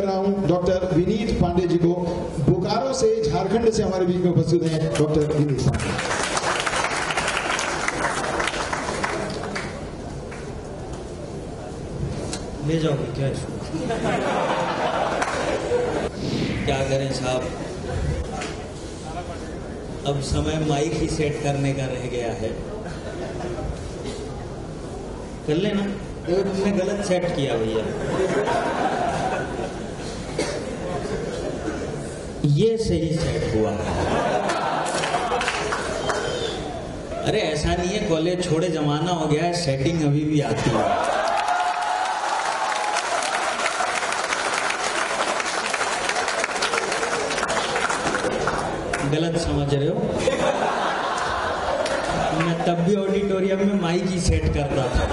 रहा हूं डॉक्टर विनीत पांडे जी को। बोकारो से, झारखंड से हमारे बीच में उपस्थित हैं डॉक्टर विनीत पांडे। ले जाओगे क्या इसको? क्या करें साहब, अब समय माइक ही सेट करने का रह गया है। कर लेना, तो तुमने गलत सेट किया भैया। ये सही सेट हुआ। अरे ऐसा नहीं है, कॉलेज छोड़े जमाना हो गया है, सेटिंग अभी भी आती है। गलत समझ रहे हो, मैं तब भी ऑडिटोरियम में माइक ही सेट करता था।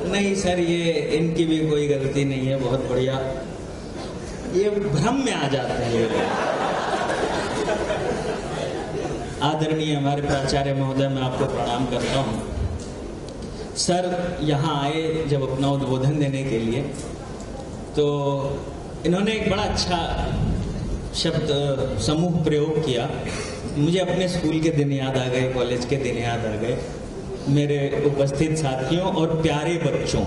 नहीं सर, ये इनकी भी कोई गलती नहीं है, बहुत बढ़िया। ये भ्रम में आ जाते हैं ये। आदरणीय हमारे प्राचार्य महोदय, मैं आपको प्रणाम करता हूँ। सर यहाँ आए जब अपना उद्बोधन देने के लिए, तो इन्होंने एक बड़ा अच्छा शब्द समूह प्रयोग किया। मुझे अपने स्कूल के दिन याद आ गए, कॉलेज के दिन याद आ गए, मेरे उपस्थित साथियों और प्यारे बच्चों।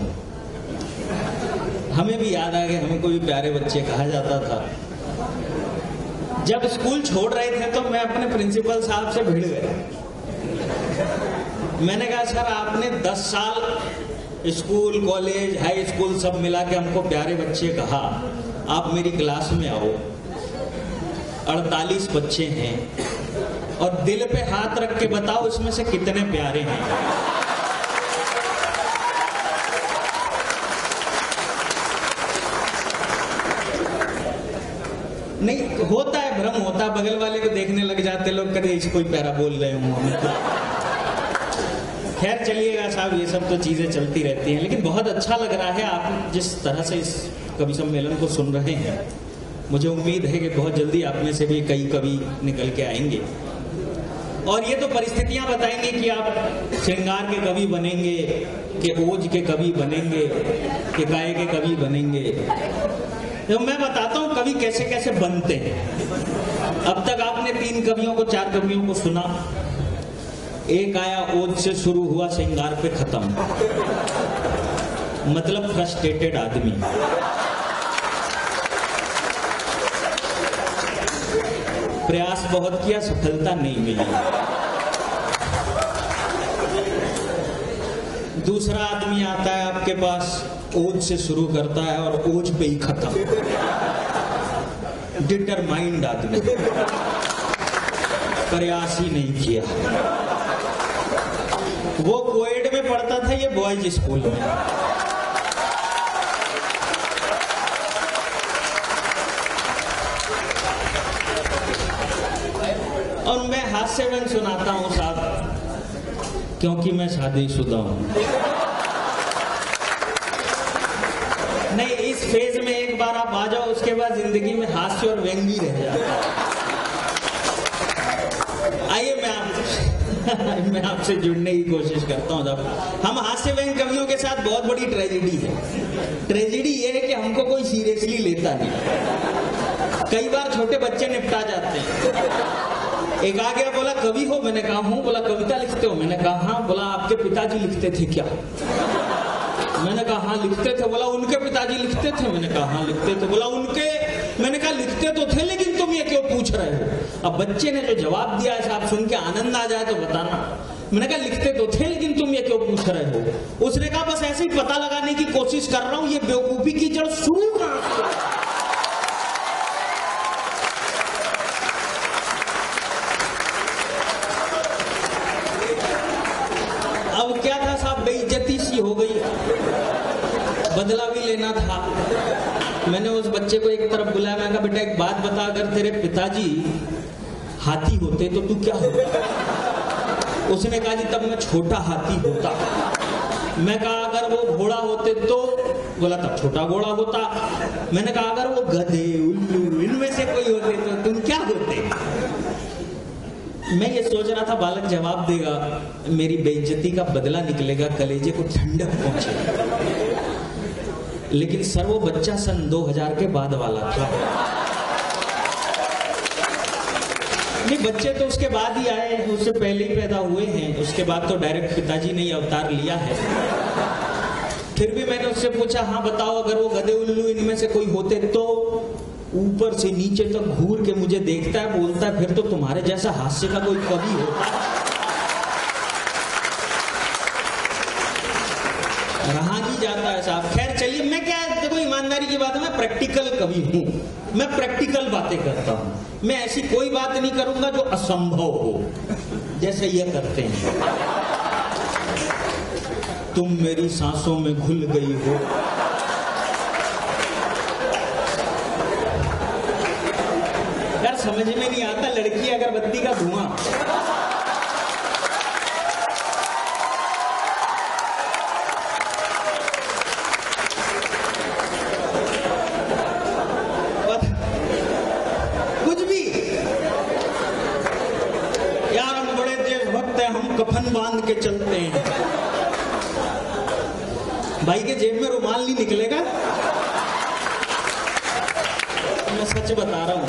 हमें भी याद आ गए, हमें को भी प्यारे बच्चे कहा जाता था। जब स्कूल छोड़ रहे थे तो मैं अपने प्रिंसिपल साहब से भिड़ गया। मैंने कहा सर, आपने 10 साल स्कूल, कॉलेज, हाई स्कूल सब मिला के हमको प्यारे बच्चे कहा, आप मेरी क्लास में आओ, 48 बच्चे हैं और दिल पे हाथ रख के बताओ इसमें से कितने प्यारे हैं। नहीं होता है, भ्रम होता है, बगल वाले को देखने लग जाते लोग, कभी इसको ही प्यारा बोल रहे हूँ। खैर चलिएगा साहब, ये सब तो चीजें चलती रहती हैं, लेकिन बहुत अच्छा लग रहा है आप जिस तरह से इस कवि सम्मेलन को सुन रहे हैं। मुझे उम्मीद है कि बहुत जल्दी आप में से भी कई कवि निकल के आएंगे और ये तो परिस्थितियां बताएंगे कि आप श्रृंगार के कवि बनेंगे, कि ओज के कवि बनेंगे, कि काय के कवि बनेंगे। तो मैं बताता हूँ कवि कैसे कैसे बनते हैं। अब तक आपने 3 कवियों को, 4 कवियों को सुना। एक आया, ओज से शुरू हुआ, श्रृंगार पे खत्म, मतलब फ्रस्ट्रेटेड आदमी। प्रयास बहुत किया, सफलता नहीं मिली। दूसरा आदमी आता है आपके पास, ओज से शुरू करता है और ओज पे ही खत्म, डिटरमाइंड आदमी, प्रयास ही नहीं किया। वो कोएड में पढ़ता था, ये बॉयज स्कूल में। और मैं हास्य व्यंग सुनाता हूं साहब, क्योंकि मैं शादीशुदा हूं। नहीं, इस फेज में एक बार आप आ जाओ, उसके बाद जिंदगी में हास्य और व्यंग ही रह जाता है। आइए मैं आपसे जुड़ने की कोशिश करता हूँ। जब हम हास्य व्यंग कवियों के साथ, बहुत बड़ी ट्रेजेडी है। ट्रेजेडी ये है कि हमको कोई सीरियसली लेता नहीं। कई बार छोटे बच्चे निपटा जाते हैं। एक आ गया, बोला कवि हो? मैंने कहा हूँ। बोला कविता लिखते हो? मैंने कहा हाँ। बोला आपके पिताजी लिखते थे क्या? मैंने कहा हाँ लिखते थे। बोला उनके पिताजी लिखते थे? मैंने कहा हाँ लिखते थे। बोला उनके, मैंने कहा लिखते तो थे, लेकिन तुम ये क्यों पूछ रहे हो? अब बच्चे ने जो जवाब दिया है साहब, सुन के आनंद आ जाए तो बताना। मैंने कहा लिखते तो थे, लेकिन तुम ये क्यों पूछ रहे हो? उसने कहा बस ऐसे ही पता लगाने की कोशिश कर रहा हूँ, ये बेवकूफी की जड़ शुरू कहाँ से? अब क्या था साहब, बेइज्जती सी हो गई, बदला भी लेना था। मैंने उस बच्चे को एक तरफ बुलाया, मैंने कहा बेटा एक बात बता, अगर तेरे पिताजी हाथी होते तो तू क्या होता? उसने कहा जी तब मैं छोटा हाथी होता। मैं कहा अगर वो घोड़ा होते तो? बोला तब छोटा घोड़ा होता। मैंने कहा अगर वो गधे, उल्लू, इनमें से कोई होते तो तुम क्या होते? मैं ये सोच रहा था बालक जवाब देगा, मेरी बेइज्जती का बदला निकलेगा, कलेजे को ठंडक पहुंचे। लेकिन सर वो बच्चा सन 2000 के बाद वाला था। नहीं, बच्चे तो उसके बाद ही आए, उससे पहले ही पैदा हुए हैं। उसके बाद तो डायरेक्ट पिताजी ने ही अवतार लिया है। फिर भी मैंने उससे पूछा, हाँ बताओ, अगर वो गधे उल्लू इनमें से कोई होते तो ऊपर से नीचे तक घूर के मुझे देखता है, बोलता है फिर तो तुम्हारे जैसा हास्य का कोई कवि होता। रहा नहीं जाता है साहब। खैर चलिए, मैं क्या, देखो ईमानदारी की बात है, मैं प्रैक्टिकल कवि हूं, मैं प्रैक्टिकल बातें करता हूं। मैं ऐसी कोई बात नहीं करूंगा जो असंभव हो, जैसे ये करते हैं। तुम मेरी सांसों में घुल गई हो, यार समझ में नहीं आता, लड़की अगरबत्ती का धुआं। कुछ भी यार, हम बड़े देशभक्त हैं, हम कफन बांध के चलते हैं। भाई के जेब में रुमाल नहीं निकलेगा, मैं सच बता रहा हूं।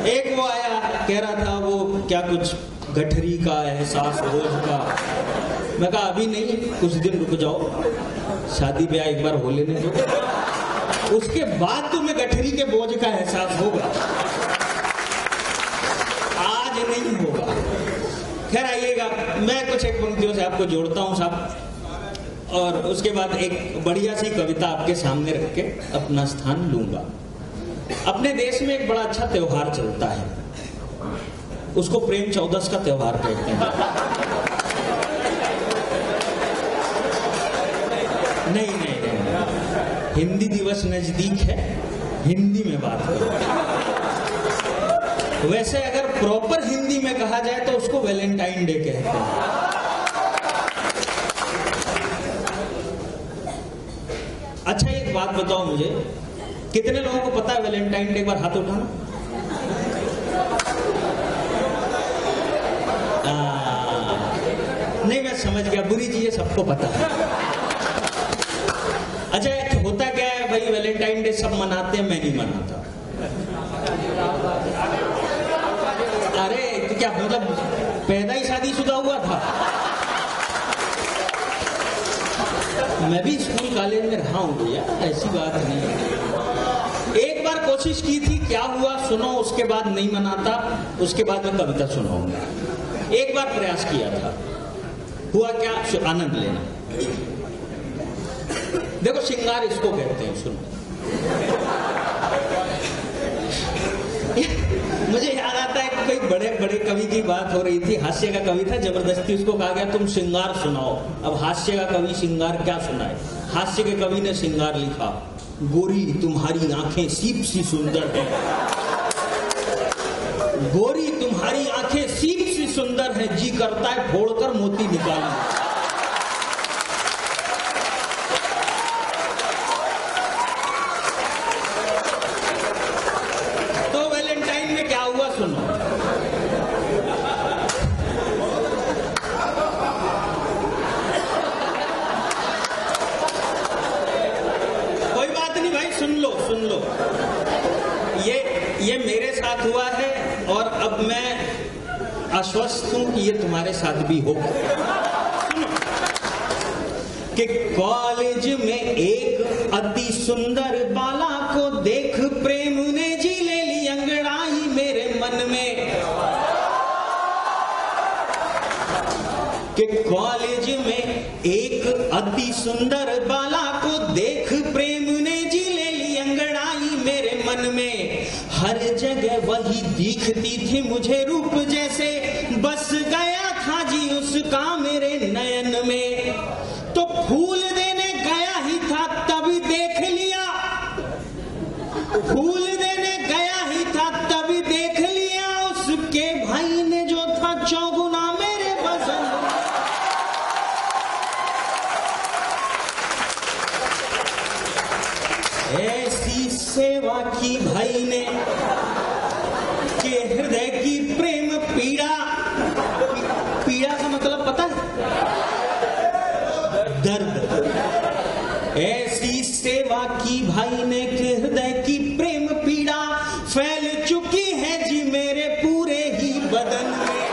एक वो आया, कह रहा था वो क्या कुछ गठरी का एहसास रोज का। मैं कहा अभी नहीं, कुछ दिन रुक जाओ, शादी ब्याह एक बार हो लेने दो, उसके बाद तुम्हें गठरी के बोझ का एहसास होगा, आज नहीं होगा। खैर आइएगा, मैं कुछ एक पंक्तियों से आपको जोड़ता हूं साहब, और उसके बाद एक बढ़िया सी कविता आपके सामने रख के अपना स्थान लूंगा। अपने देश में एक बड़ा अच्छा त्योहार चलता है, उसको प्रेम चौदस का त्योहार कहते हैं। नहीं नहीं नहीं, हिंदी दिवस नजदीक है, हिंदी में बात करो। वैसे अगर प्रॉपर हिंदी में कहा जाए तो उसको वैलेंटाइन डे कहते हैं। अच्छा एक बात बताओ मुझे, कितने लोगों को पता है वैलेंटाइन डे? एक बार हाथ उठाना। नहीं, मैं समझ गया, बुरी चीजें सबको पता है। अच्छा होता क्या है भाई, वैलेंटाइन डे सब मनाते हैं, मैं नहीं मनाता। अरे तो क्या मतलब पैदा ही शादीशुदा हुआ था? मैं भी स्कूल कॉलेज में रहा हूं भैया, ऐसी बात नहीं। एक बार कोशिश की थी, क्या हुआ सुनो, उसके बाद नहीं मनाता, उसके बाद मैं कविता सुनाऊंगा। एक बार प्रयास किया था, हुआ क्या, आनंद लेना। देखो श्रृंगार इसको कहते हैं, सुनो। मुझे याद आता है कि कोई बड़े बड़े कवि की बात हो रही थी, हास्य का कवि था, जबरदस्ती उसको कहा गया तुम श्रृंगार सुनाओ। अब हास्य का कवि श्रृंगार क्या सुनाए? हास्य के कवि ने श्रृंगार लिखा, गोरी तुम्हारी आंखें सीप सी सुंदर है, गोरी तुम्हारी आंखें सीप सी सुंदर है, जी करता है फोड़कर मोती निकालूं। ये मेरे साथ हुआ है और अब मैं आश्वस्त हूं कि ये तुम्हारे साथ भी होगा। कि कॉलेज में एक अति सुंदर बाला को देख प्रेम ने जी ले ली अंगड़ाई मेरे मन में। कि कॉलेज में एक अति सुंदर बाला को देख प्रेम ने जी ले ली अंगड़ाई मेरे मन में। हर जगह वही दिखती थी मुझे रूप जैसे, बस गया था जी उसका मेरे नयन में। तो फूल देने गया ही था तभी देख लिया, फूल देने गया ही था तभी देख लिया, उसके भाई ने जो था चौगुना मेरे पसंद। ऐसी सेवा की भाई ने कि हृदय की प्रेम पीड़ा फैल चुकी है जी मेरे पूरे ही बदन में।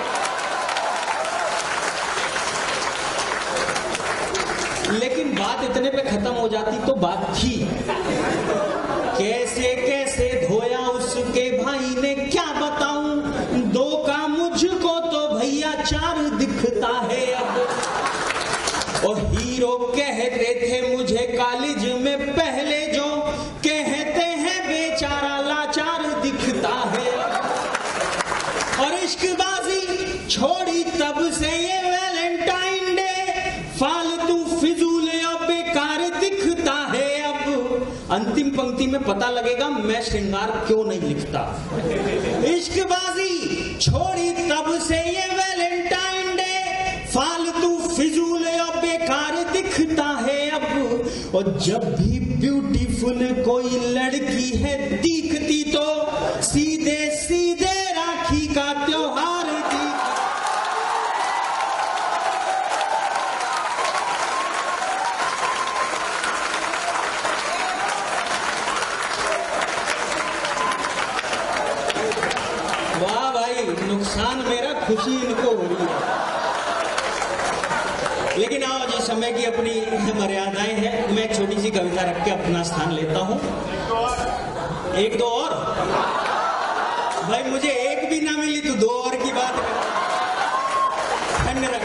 लेकिन बात इतने पे खत्म हो जाती तो बात थी, कैसे कैसे धोया उसके भाई ने क्या बताऊं, दो का मुझको तो भैया चार दिखता है अब। और हीरो कहते थे मुझे कॉलेज में पहले जो, कहते हैं बेचारा लाचार दिखता है। और इश्कबाजी छोड़ी तब से ये वैलेंटाइन डे, फालतू फिजूल और बेकार दिखता है अब। अंतिम पंक्ति में पता लगेगा मैं श्रृंगार क्यों नहीं लिखता। इश्कबाजी छोड़ी तब से ये वैलेंटाइन डे, फालतू फिजूल और बेकार दिखता है अब। और जब भी ब्यूटीफुल कोई लड़की है दिखती तो सीधे सीधे राखी का त्योहार दिखता। वाह भाई, नुकसान मेरा, खुशी इनको हो रही है। लेकिन आओ जी, समय की अपनी मर्यादाएं हैं। मैं एक छोटी सी कविता रख के अपना स्थान लेता हूं। एक दो और भाई, मुझे एक भी ना मिली तो दो और की बात ठंड रख।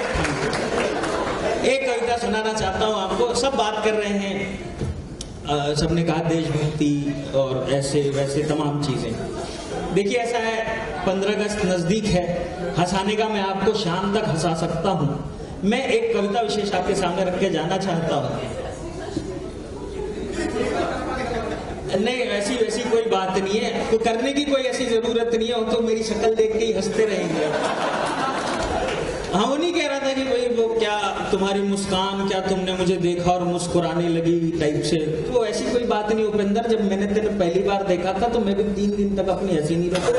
एक कविता सुनाना चाहता हूं आपको। सब बात कर रहे हैं, सबने कहा देशभक्ति और ऐसे वैसे तमाम चीजें। देखिए ऐसा है, 15 अगस्त नजदीक है, हंसाने का मैं आपको शाम तक हंसा सकता हूं। मैं एक कविता विशेष आपके सामने रख के जाना चाहता हूं। नहीं, वैसी वैसी कोई बात नहीं है, तो करने की कोई ऐसी जरूरत नहीं है। वो तो मेरी शक्ल देख के ही हंसते रहेंगे। हाँ, वो नहीं कह रहा था कि भाई वो क्या तुम्हारी मुस्कान, क्या तुमने मुझे देखा और मुस्कुराने लगी टाइप से। तो ऐसी कोई बात नहीं उपेंद्र, जब मैंने तेरे पहली बार देखा था तो मैं भी 3 दिन तक अपनी हंसी नहीं रखा।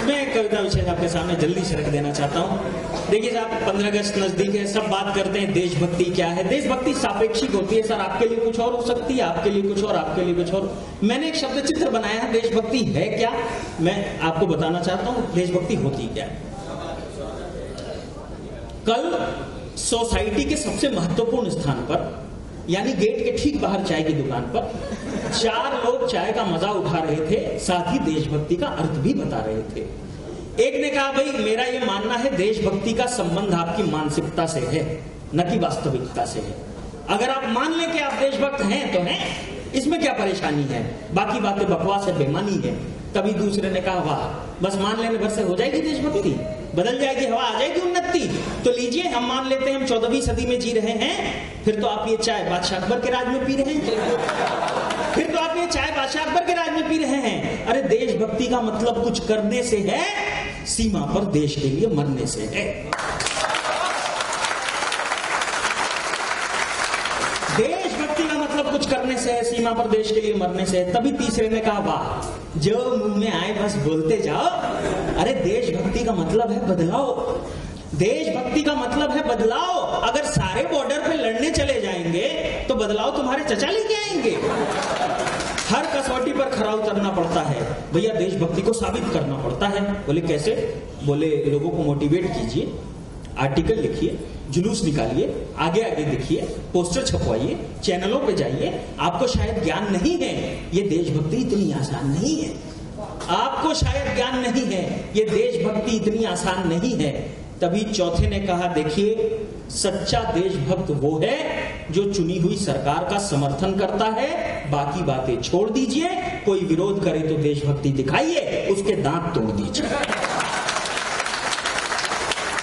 मैं कविता विशेष आपके सामने जल्दी से रख देना चाहता हूँ। देखिए साहब, 15 अगस्त नजदीक है, सब बात करते हैं देशभक्ति क्या है। देशभक्ति सापेक्षिक होती है सर, आपके लिए कुछ और हो सकती है, आपके लिए कुछ और, आपके लिए कुछ और। मैंने एक शब्द चित्र बनाया है, देशभक्ति है क्या, मैं आपको बताना चाहता हूँ देशभक्ति होती क्या है। कल सोसाइटी के सबसे महत्वपूर्ण स्थान पर, यानी गेट के ठीक बाहर चाय की दुकान पर 4 लोग चाय का मजा उठा रहे थे, साथ ही देशभक्ति का अर्थ भी बता रहे थे। एक ने कहा भाई मेरा ये मानना है देशभक्ति का संबंध आपकी मानसिकता से है, न कि वास्तविकता से है। अगर आप मान लें कि आप देशभक्त हैं तो हैं, इसमें क्या परेशानी है, बाकी बातें बकवास है, बेमानी है। तभी दूसरे ने कहा वाह, बस मान लेने भर से हो जाएगी देशभक्ति, बदल जाएगी, हवा आ जाएगी उन्नति। तो लीजिए हम मान लेते हैं हम 14वीं सदी में जी रहे हैं, फिर तो आप ये चाय बादशाह अकबर के राज में पी रहे हैं, फिर तो आप ये चाय बादशाह अकबर के राज में पी रहे हैं। अरे देशभक्ति का मतलब कुछ करने से है, सीमा पर देश के लिए मरने से है। देशभक्ति का मतलब कुछ करने से है, सीमा पर देश के लिए मरने से है। तभी तीसरे ने कहा वाह, जो मुंह में आए बस बोलते जाओ। अरे देशभक्ति का मतलब है बदलाव, देशभक्ति का मतलब है बदलाव। अगर सारे बॉर्डर पे लड़ने चले जाएंगे तो बदलाव तुम्हारे चचा लेके आएंगे। हर कसौटी पर खरा उतरना पड़ता है भैया, देशभक्ति को साबित करना पड़ता है। बोले कैसे? बोले लोगों को मोटिवेट कीजिए, आर्टिकल लिखिए, जुलूस निकालिए, आगे आगे दिखिए, पोस्टर छपवाइए, चैनलों पे जाइए। आपको शायद ज्ञान नहीं है ये देशभक्ति इतनी आसान नहीं है, आपको शायद ज्ञान नहीं है ये देशभक्ति इतनी आसान नहीं है। तभी चौथे ने कहा देखिए, सच्चा देशभक्त वो है जो चुनी हुई सरकार का समर्थन करता है, बाकी बातें छोड़ दीजिए। कोई विरोध करे तो देशभक्ति दिखाइए, उसके दांत तोड़ दीजिए।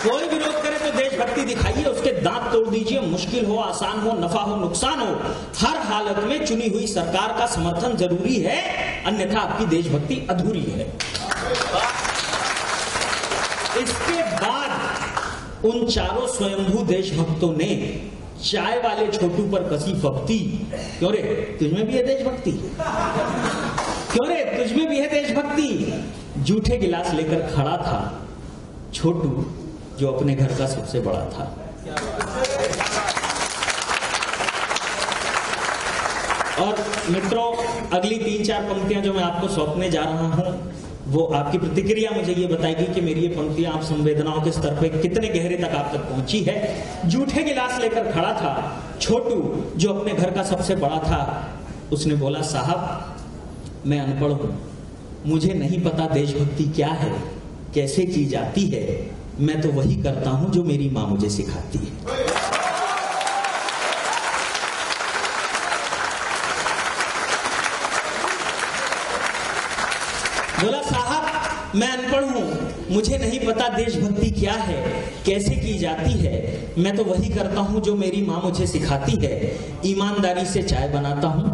कोई विरोध करे तो देशभक्ति दिखाइए, उसके दांत तोड़ दीजिए। मुश्किल हो, आसान हो, नफा हो, नुकसान हो, हर हालत में चुनी हुई सरकार का समर्थन जरूरी है, अन्यथा आपकी देशभक्ति अधूरी है। इसके बाद उन चारों स्वयंभू देशभक्तों ने चाय वाले छोटू पर कसी भक्ति, क्यों रे तुझमें भी है देशभक्ति, क्यों रे तुझमें भी है देशभक्ति। जूठे गिलास लेकर खड़ा था छोटू, जो अपने घर का सबसे बड़ा था। और मित्रों, अगली 3-4 पंक्तियां जो मैं आपको सौंपने जा रहा हूं, वो आपकी प्रतिक्रिया मुझे ये बताएगी कि मेरी ये पंक्तियां आप संवेदनाओं के स्तर पे कितने गहरे तक आप तक पहुंची है। जूठे गिलास लेकर खड़ा था छोटू, जो अपने घर का सबसे बड़ा था। उसने बोला, साहब मैं अनपढ़ हूं, मुझे नहीं पता देशभक्ति क्या है, कैसे की जाती है। मैं तो वही करता हूं जो मेरी मां मुझे सिखाती है। बोला, साहब मैं अनपढ़ हूं, मुझे नहीं पता देशभक्ति क्या है, कैसे की जाती है। मैं तो वही करता हूं जो मेरी मां मुझे सिखाती है। ईमानदारी से चाय बनाता हूं,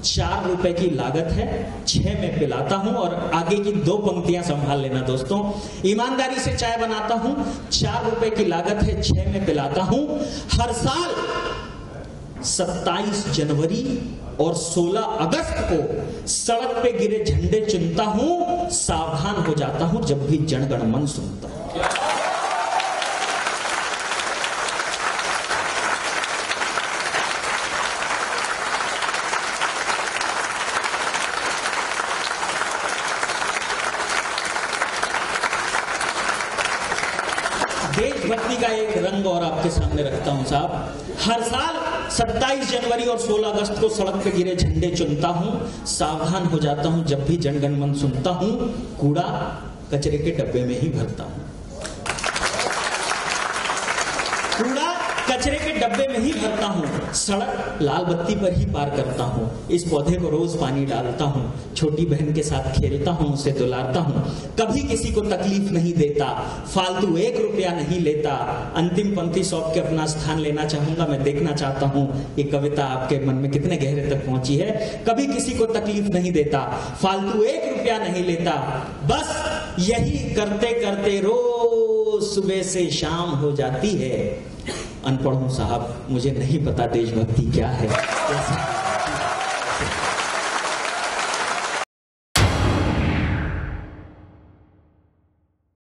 4 रुपए की लागत है, 6 में पिलाता हूं। और आगे की 2 पंक्तियां संभाल लेना दोस्तों। ईमानदारी से चाय बनाता हूं, 4 रुपए की लागत है, 6 में पिलाता हूं। हर साल 27 जनवरी और 16 अगस्त को सड़क पे गिरे झंडे चुनता हूं, सावधान हो जाता हूं जब भी जनगण मन सुनता हूं। देशभक्ति का एक रंग और आपके सामने रखता हूं साहब। हर साल 27 जनवरी और 16 अगस्त को सड़क पे गिरे झंडे चुनता हूं, सावधान हो जाता हूं जब भी जनगण मन सुनता हूं। कूड़ा कचरे के डब्बे में ही भरता हूं, कूड़ा कचरे के डब्बे में ही भरता हूं। सड़क लाल बत्ती पर ही पार करता हूं। इस पौधे को रोज पानी डालता हूं। छोटी बहन के साथ खेलता हूं, उसे दुलारता हूं। कभी किसी को तकलीफ नहीं देता, फालतू 1 रुपया नहीं लेता। अंतिम पंक्ति सौंप के अपना स्थान लेना चाहूंगा। मैं देखना चाहता हूं ये कविता आपके मन में कितने गहरे तक पहुंची है। कभी किसी को तकलीफ नहीं देता, फालतू 1 रुपया नहीं लेता। बस यही करते करते रोज सुबह से शाम हो जाती है। अनपढ़ हूं साहब, मुझे नहीं पता देशभक्ति क्या है।